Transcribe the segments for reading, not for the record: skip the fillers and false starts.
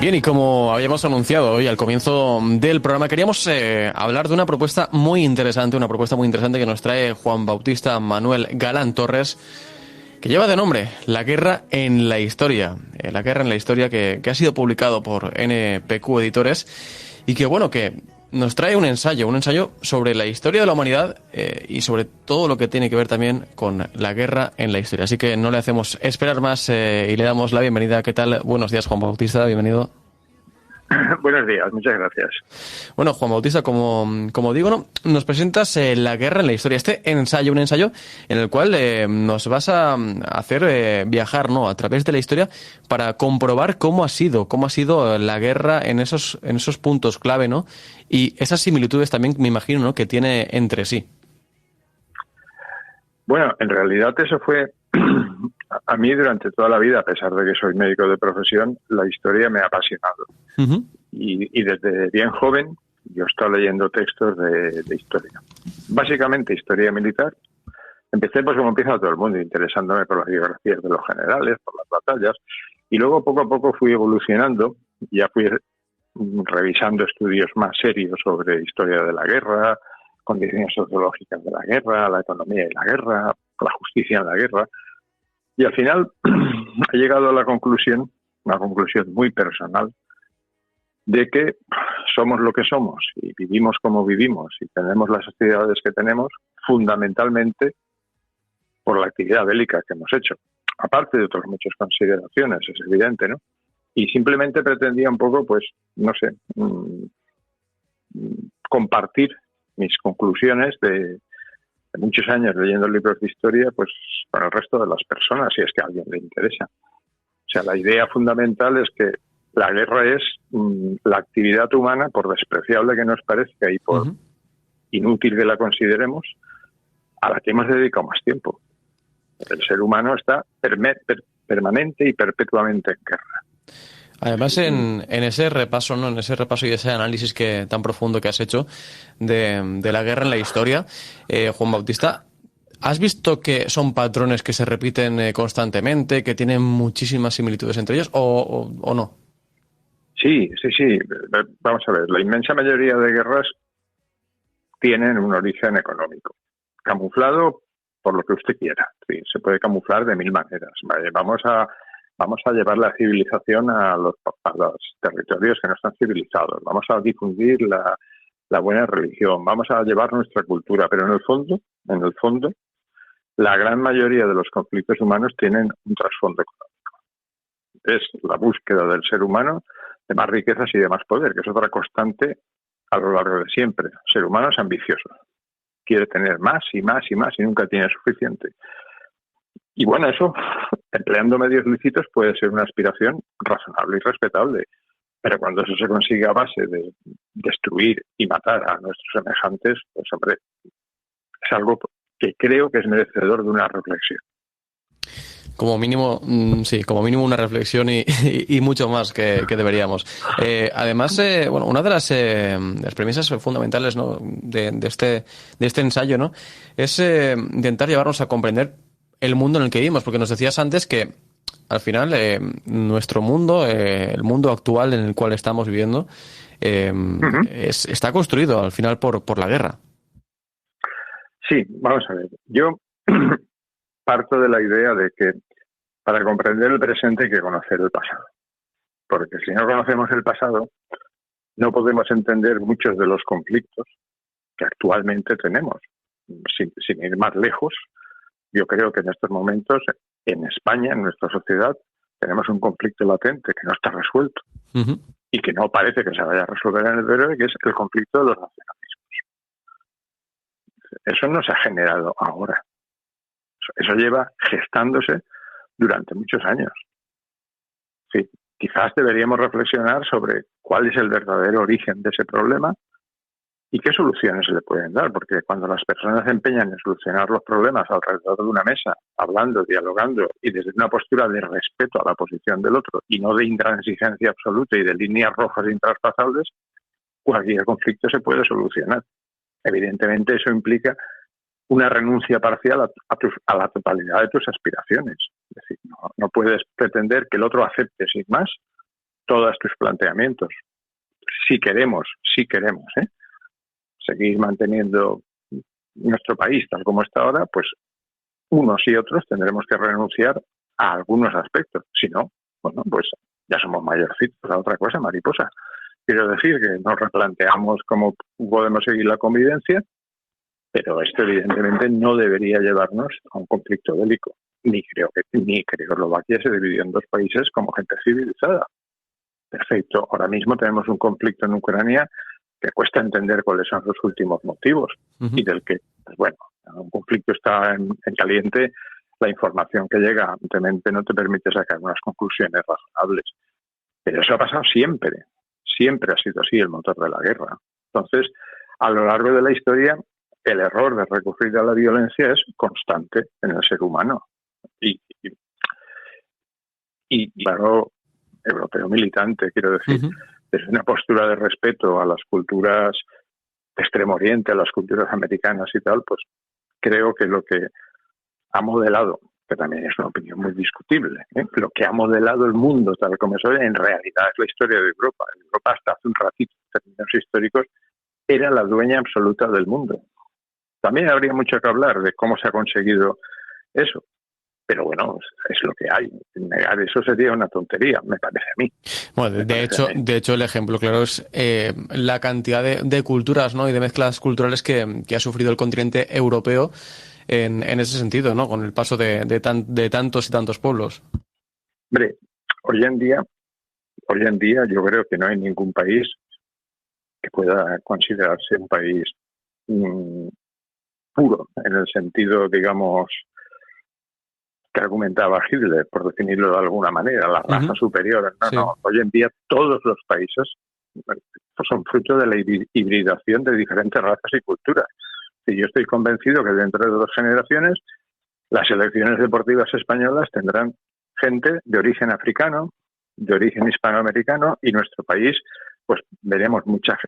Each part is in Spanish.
Bien, y como habíamos anunciado hoy al comienzo del programa, queríamos hablar de una propuesta muy interesante, que nos trae Juan Bautista Manuel Galán Torres, que lleva de nombre La guerra en la historia. La guerra en la historia que ha sido publicado por NPQ Editores y que, bueno, que nos trae un ensayo sobre la historia de la humanidad y sobre todo lo que tiene que ver también con la guerra en la historia. Así que no le hacemos esperar más y le damos la bienvenida. ¿Qué tal? Buenos días, Juan Bautista, bienvenido. Buenos días, muchas gracias. Bueno, Juan Bautista, como digo, ¿no? Nos presentas La guerra en la historia, un ensayo en el cual nos vas a hacer viajar, ¿no?, a través de la historia para comprobar cómo ha sido la guerra en esos puntos clave, ¿no? Y esas similitudes también, me imagino, ¿no?, que tiene entre sí. Bueno, en realidad eso fue... A mí durante toda la vida, a pesar de que soy médico de profesión, la historia me ha apasionado. Uh-huh. Y desde bien joven yo he estado leyendo textos de historia. Básicamente historia militar. Empecé, pues como empieza todo el mundo, interesándome por las biografías de los generales, por las batallas. Y luego poco a poco fui evolucionando. Ya fui revisando estudios más serios sobre historia de la guerra, condiciones sociológicas de la guerra, la economía de la guerra, la justicia en la guerra. Y al final he llegado a la conclusión, una conclusión muy personal, de que somos lo que somos y vivimos como vivimos y tenemos las actividades que tenemos fundamentalmente por la actividad bélica que hemos hecho. Aparte de otras muchas consideraciones, es evidente, ¿no? Y simplemente pretendía un poco, pues, no sé, compartir mis conclusiones de muchos años leyendo libros de historia, pues con el resto de las personas, si es que a alguien le interesa. O sea, la idea fundamental es que la guerra es la actividad humana, por despreciable que nos parezca y por inútil que la consideremos, a la que hemos dedicado más tiempo. El ser humano está permanente y perpetuamente en guerra. Además, en ese repaso, ¿no?, en ese repaso y ese análisis tan profundo que has hecho de la guerra en la historia, Juan Bautista, ¿has visto que son patrones que se repiten constantemente, que tienen muchísimas similitudes entre ellos, o no? Sí. Vamos a ver, la inmensa mayoría de guerras tienen un origen económico, camuflado por lo que usted quiera. Sí, se puede camuflar de mil maneras. Vale, vamos a llevar la civilización a los territorios que no están civilizados. Vamos a difundir la buena religión. Vamos a llevar nuestra cultura. Pero en el fondo, la gran mayoría de los conflictos humanos tienen un trasfondo económico. Es la búsqueda del ser humano de más riquezas y de más poder, que es otra constante a lo largo de siempre. El ser humano es ambicioso. Quiere tener más y más y más y nunca tiene suficiente. Y bueno, eso, empleando medios lícitos, puede ser una aspiración razonable y respetable. Pero cuando eso se consigue a base de destruir y matar a nuestros semejantes, pues hombre, es algo que creo que es merecedor de una reflexión. Como mínimo, sí, como mínimo una reflexión y mucho más que deberíamos. Además, bueno, una de las premisas fundamentales, ¿no?, de este ensayo, ¿no?, es intentar llevarnos a comprender el mundo en el que vivimos, porque nos decías antes que al final nuestro mundo, el mundo actual en el cual estamos viviendo, está construido al final por la guerra. Sí, vamos a ver. Yo parto de la idea de que para comprender el presente hay que conocer el pasado. Porque si no conocemos el pasado, no podemos entender muchos de los conflictos que actualmente tenemos. Sin ir más lejos, yo creo que en estos momentos, en España, en nuestra sociedad, tenemos un conflicto latente que no está resuelto y que no parece que se vaya a resolver en el breve, que es el conflicto de los nacionalismos. Eso no se ha generado ahora. Eso lleva gestándose durante muchos años. Sí, quizás deberíamos reflexionar sobre cuál es el verdadero origen de ese problema ¿Y qué soluciones se le pueden dar? Porque cuando las personas se empeñan en solucionar los problemas alrededor de una mesa, hablando, dialogando y desde una postura de respeto a la posición del otro y no de intransigencia absoluta y de líneas rojas intraspasables, cualquier conflicto se puede solucionar. Evidentemente eso implica una renuncia parcial a la totalidad de tus aspiraciones. Es decir, no puedes pretender que el otro acepte sin más todos tus planteamientos. Si queremos, seguir manteniendo nuestro país tal como está ahora, pues unos y otros tendremos que renunciar a algunos aspectos. Si no, bueno, pues ya somos mayorcitos. La otra cosa, mariposa. Quiero decir que nos replanteamos cómo podemos seguir la convivencia, pero esto evidentemente no debería llevarnos a un conflicto bélico. Ni creo que Eslovaquia se dividió en dos países como gente civilizada. Perfecto. Ahora mismo tenemos un conflicto en Ucrania que cuesta entender cuáles son los últimos motivos y del que, pues bueno, un conflicto está en caliente, la información que llega evidentemente no te permite sacar unas conclusiones razonables. Pero eso ha pasado siempre ha sido así el motor de la guerra. Entonces, a lo largo de la historia, el error de recurrir a la violencia es constante en el ser humano. Y claro, europeo militante, quiero decir, desde una postura de respeto a las culturas de Extremo Oriente, a las culturas americanas y tal, pues creo que lo que ha modelado, que también es una opinión muy discutible, lo que ha modelado el mundo tal como es hoy, en realidad es la historia de Europa. Europa hasta hace un ratito, en términos históricos, era la dueña absoluta del mundo. También habría mucho que hablar de cómo se ha conseguido eso. Pero bueno, es lo que hay. Negar eso sería una tontería, me parece a mí. Bueno, de hecho, el ejemplo claro es la cantidad de culturas, ¿no? Y de mezclas culturales que ha sufrido el continente europeo en ese sentido, ¿no? Con el paso de tantos y tantos pueblos. Hombre, hoy en día yo creo que no hay ningún país que pueda considerarse un país puro, en el sentido, digamos, que argumentaba Hitler, por definirlo de alguna manera, la raza superior. No. Hoy en día todos los países son fruto de la hibridación de diferentes razas y culturas. Y yo estoy convencido que dentro de 2 generaciones las selecciones deportivas españolas tendrán gente de origen africano, de origen hispanoamericano, y nuestro país, pues veremos muchas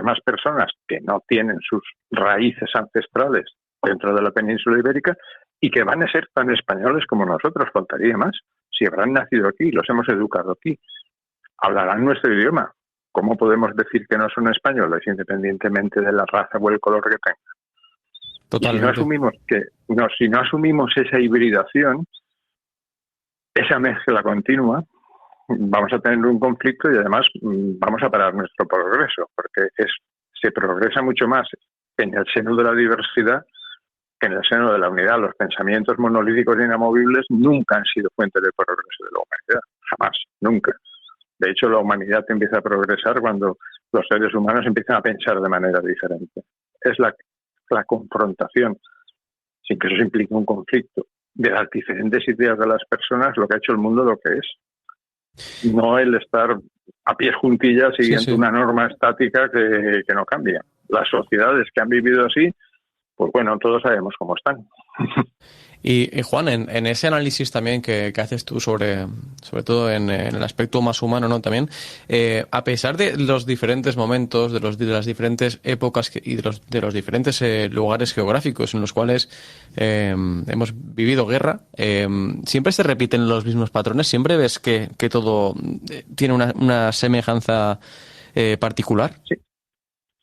más personas que no tienen sus raíces ancestrales dentro de la península ibérica y que van a ser tan españoles como nosotros, faltaría más. Si habrán nacido aquí, los hemos educado aquí, hablarán nuestro idioma. ¿Cómo podemos decir que no son españoles independientemente de la raza o el color que tengan? Totalmente. Y si no asumimos esa hibridación, esa mezcla continua, vamos a tener un conflicto y además vamos a parar nuestro progreso, porque se progresa mucho más en el seno de la diversidad que en el seno de la unidad. Los pensamientos monolíticos e inamovibles nunca han sido fuente de progreso de la humanidad, jamás, nunca. De hecho, la humanidad empieza a progresar cuando los seres humanos empiezan a pensar de manera diferente. Es la confrontación, sin que eso implique un conflicto, de las diferentes ideas de las personas, lo que ha hecho el mundo lo que es. No el estar a pies juntillas siguiendo una norma estática que no cambia. Las sociedades que han vivido así, pues bueno, todos sabemos cómo están. Y Juan, en ese análisis también que haces tú sobre todo en el aspecto más humano, ¿no? También, a pesar de los diferentes momentos, de las diferentes épocas y de los diferentes lugares geográficos en los cuales hemos vivido guerra, siempre se repiten los mismos patrones, siempre ves que todo tiene una semejanza particular. Sí,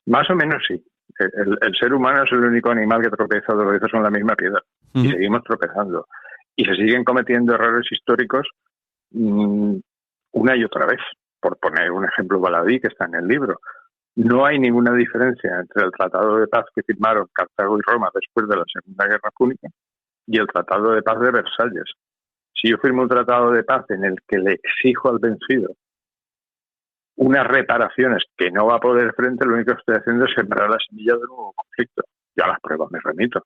más o menos sí. El ser humano es el único animal que tropieza 2 veces con la misma piedra. Y seguimos tropezando. Y se siguen cometiendo errores históricos una y otra vez. Por poner un ejemplo baladí que está en el libro. No hay ninguna diferencia entre el tratado de paz que firmaron Cartago y Roma después de la Segunda Guerra Púnica y el tratado de paz de Versalles. Si yo firmo un tratado de paz en el que le exijo al vencido unas reparaciones que no va a poder frente, lo único que estoy haciendo es sembrar la semilla de un nuevo conflicto. Ya las pruebas me remito.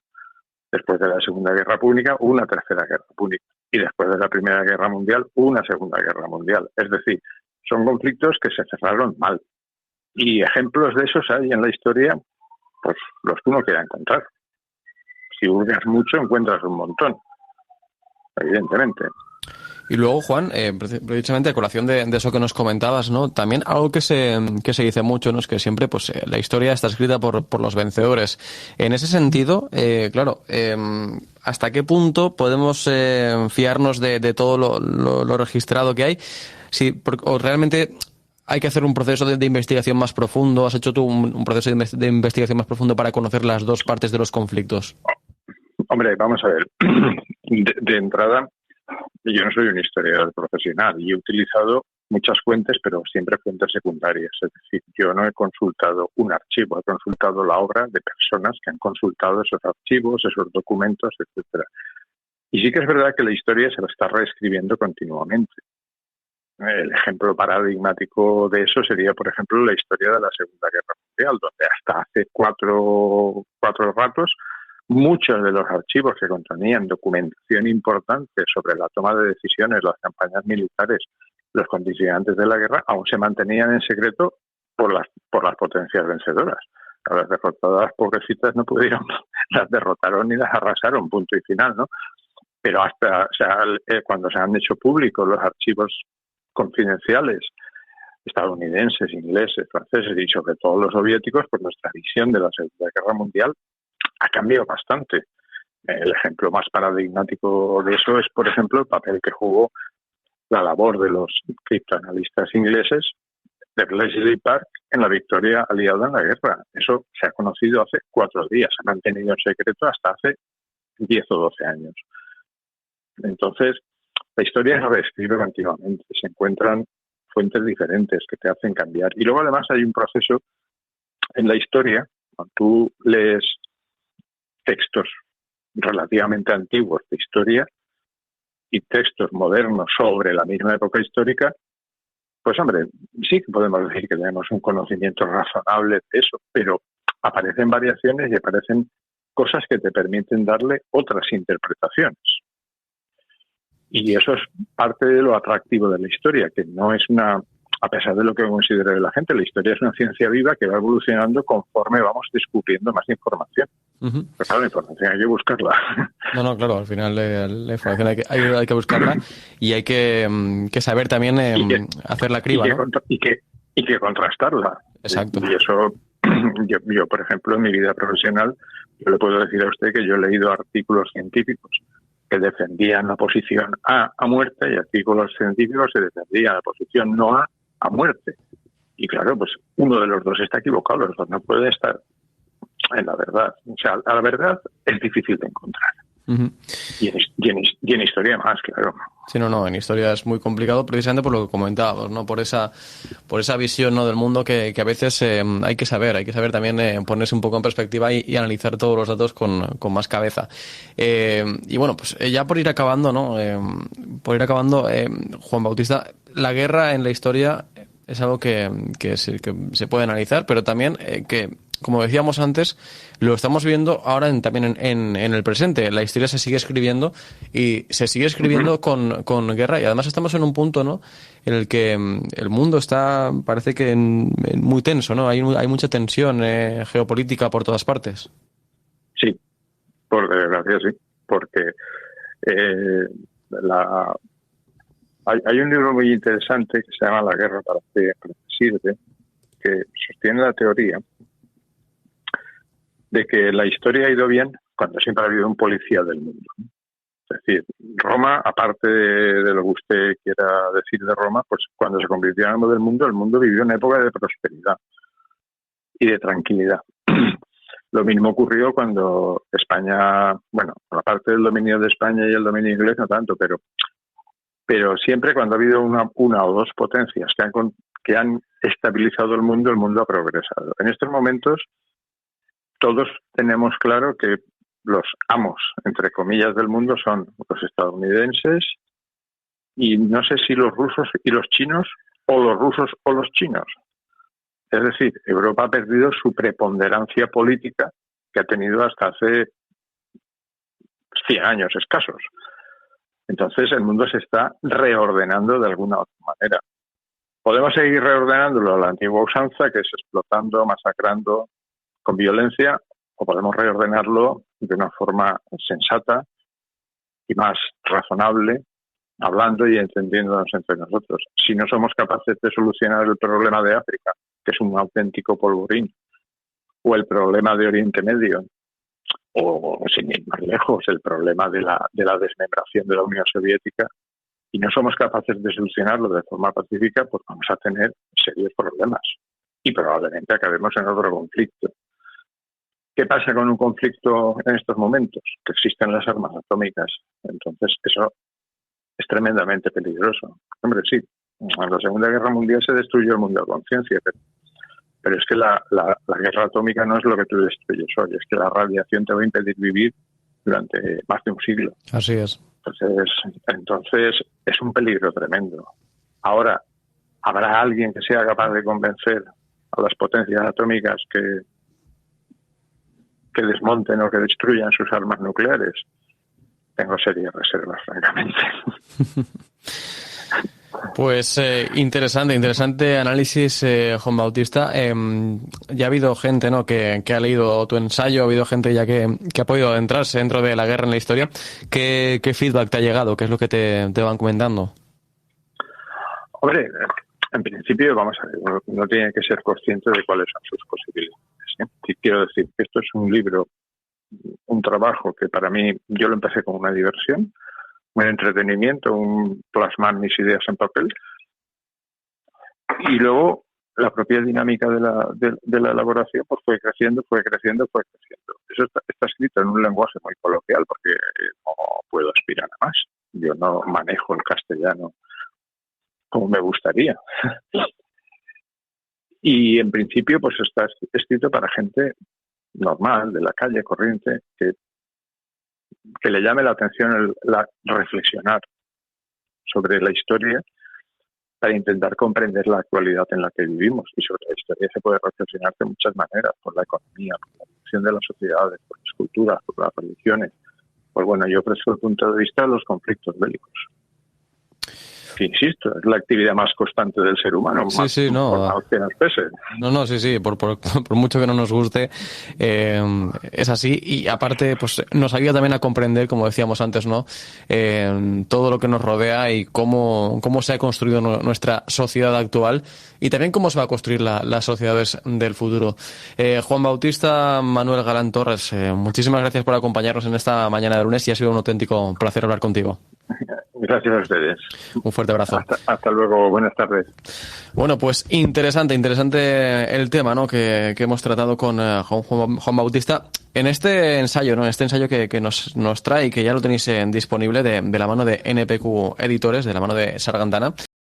Después de la Segunda Guerra Púnica, una Tercera Guerra Púnica. Y después de la Primera Guerra Mundial, una Segunda Guerra Mundial. Es decir, son conflictos que se cerraron mal. Y ejemplos de esos hay en la historia pues los que uno quiera encontrar. Si hurgas mucho, encuentras un montón, evidentemente. Y luego, Juan, precisamente a colación de eso que nos comentabas, ¿no? También algo que se dice mucho, ¿no? Es que siempre, pues, la historia está escrita por los vencedores. En ese sentido, claro, ¿hasta qué punto podemos fiarnos de todo lo registrado que hay? Si, o realmente hay que hacer un proceso de investigación más profundo. ¿Has hecho tú un proceso de investigación más profundo para conocer las dos partes de los conflictos? Hombre, vamos a ver. De entrada, yo no soy un historiador profesional y he utilizado muchas fuentes, pero siempre fuentes secundarias. Es decir, yo no he consultado un archivo, he consultado la obra de personas que han consultado esos archivos, esos documentos, etcétera. Y sí que es verdad que la historia se la está reescribiendo continuamente. El ejemplo paradigmático de eso sería, por ejemplo, la historia de la Segunda Guerra Mundial, donde hasta hace cuatro ratos muchos de los archivos que contenían documentación importante sobre la toma de decisiones, las campañas militares, los condicionantes de la guerra, aún se mantenían en secreto por las potencias vencedoras. A las derrotadas pobrecitas no pudieron, las derrotaron y las arrasaron, punto y final, ¿no? Pero hasta, cuando se han hecho públicos los archivos confidenciales estadounidenses, ingleses, franceses y sobre todo los soviéticos, pues nuestra visión de la Segunda Guerra Mundial ha cambiado bastante. El ejemplo más paradigmático de eso es, por ejemplo, el papel que jugó la labor de los criptoanalistas ingleses de Bletchley Park en la victoria aliada en la guerra. Eso se ha conocido hace 4 días, se ha mantenido en secreto hasta hace 10 o 12 años. Entonces, la historia se reescribe continuamente, se encuentran fuentes diferentes que te hacen cambiar. Y luego además hay un proceso en la historia, cuando tú lees textos relativamente antiguos de historia y textos modernos sobre la misma época histórica, pues hombre, sí que podemos decir que tenemos un conocimiento razonable de eso, pero aparecen variaciones y aparecen cosas que te permiten darle otras interpretaciones. Y eso es parte de lo atractivo de la historia, que no es una, a pesar de lo que considere la gente, la historia es una ciencia viva que va evolucionando conforme vamos descubriendo más información. Uh-huh. Pero claro, la información hay que buscarla. No, claro, al final la información hay que buscarla y hay que saber también hacer la criba, ¿no? Y que contrastarla. Exacto. Y eso, yo, por ejemplo, en mi vida profesional, yo le puedo decir a usted que yo he leído artículos científicos que defendían la posición A muerte y artículos científicos que defendían la posición no a muerte. Y claro, pues uno de los dos está equivocado, los dos no pueden estar en la verdad. O sea, la verdad es difícil de encontrar. Uh-huh. Y en historia más, claro. Sí, no, en historia es muy complicado precisamente por lo que comentábamos, ¿no? Por esa visión, ¿no?, del mundo que a veces hay que saber también ponerse un poco en perspectiva y analizar todos los datos con más cabeza. Y bueno, pues ya por ir acabando, ¿no? Juan Bautista, la guerra en la historia es algo que se puede analizar, pero también que, como decíamos antes, lo estamos viendo ahora también en el presente. La historia se sigue escribiendo y se sigue escribiendo con guerra, y además estamos en un punto, ¿no?, en el que el mundo parece que muy tenso, ¿no? Hay mucha tensión geopolítica por todas partes. Sí, por desgracia sí, porque hay un libro muy interesante que se llama La guerra para qué sirve, que sostiene la teoría de que la historia ha ido bien cuando siempre ha habido un policía del mundo. Es decir, Roma, aparte de lo que usted quiera decir de Roma, pues cuando se convirtió en amo del mundo, el mundo vivió una época de prosperidad y de tranquilidad. Lo mismo ocurrió cuando España, bueno, aparte del dominio de España y el dominio inglés, no tanto, pero siempre cuando ha habido una o dos potencias que han estabilizado el mundo ha progresado. En estos momentos todos tenemos claro que los amos, entre comillas, del mundo son los estadounidenses y no sé si los rusos y los chinos, o los rusos o los chinos. Es decir, Europa ha perdido su preponderancia política que ha tenido hasta hace 100 años escasos. Entonces el mundo se está reordenando de alguna otra manera. Podemos seguir reordenándolo a la antigua usanza, que es explotando, masacrando, con violencia o podemos reordenarlo de una forma sensata y más razonable, hablando y entendiéndonos entre nosotros. Si no somos capaces de solucionar el problema de África, que es un auténtico polvorín, o el problema de Oriente Medio, o sin ir más lejos, el problema de la desmembración de la Unión Soviética, y no somos capaces de solucionarlo de forma pacífica, pues vamos a tener serios problemas y probablemente acabemos en otro conflicto. ¿Qué pasa con un conflicto en estos momentos? Que existen las armas atómicas. Entonces, eso es tremendamente peligroso. Hombre, sí, en la Segunda Guerra Mundial se destruyó el mundo de conciencia, pero es que la guerra atómica no es lo que tú destruyes hoy, es que la radiación te va a impedir vivir durante más de un siglo. Así es. Entonces es un peligro tremendo. Ahora, ¿habrá alguien que sea capaz de convencer a las potencias atómicas que desmonten o que destruyan sus armas nucleares? Tengo serias reservas, francamente. Pues interesante análisis, Juan Bautista. Ya ha habido gente, ¿no?, que ha leído tu ensayo, ha habido gente ya que ha podido adentrarse dentro de la guerra en la historia. ¿Qué feedback te ha llegado? ¿Qué es lo que te van comentando? Hombre, en principio, vamos a ver, uno tiene que ser consciente de cuáles son sus posibilidades, ¿eh? Y quiero decir que esto es un libro, un trabajo que para mí, yo lo empecé como una diversión, un entretenimiento, un plasmar mis ideas en papel, y luego la propia dinámica de la elaboración pues fue creciendo. Eso está escrito en un lenguaje muy coloquial porque no puedo aspirar a más. Yo no manejo el castellano como me gustaría. Y en principio pues está escrito para gente normal, de la calle, corriente, que le llame la atención reflexionar sobre la historia para intentar comprender la actualidad en la que vivimos. Y sobre la historia se puede reflexionar de muchas maneras, por la economía, por la evolución de las sociedades, por las culturas, por las religiones. Pues bueno, yo ofrezco el punto de vista de los conflictos bélicos. Que, insisto, es la actividad más constante del ser humano. Sí, no. Que nos pese. No, sí. Por mucho que no nos guste, es así. Y aparte, pues nos ayuda también a comprender, como decíamos antes, ¿no? Todo lo que nos rodea y cómo se ha construido nuestra sociedad actual y también cómo se va a construir las sociedades del futuro. Juan Bautista Manuel Galán Torres, muchísimas gracias por acompañarnos en esta mañana de lunes y ha sido un auténtico placer hablar contigo. Gracias a ustedes. Un fuerte abrazo. Hasta luego. Buenas tardes. Bueno, pues interesante el tema, ¿no?, que hemos tratado con Juan Bautista en este ensayo, ¿no?, que nos trae y que ya lo tenéis disponible de la mano de NPQ Editores, de la mano de Sargantana.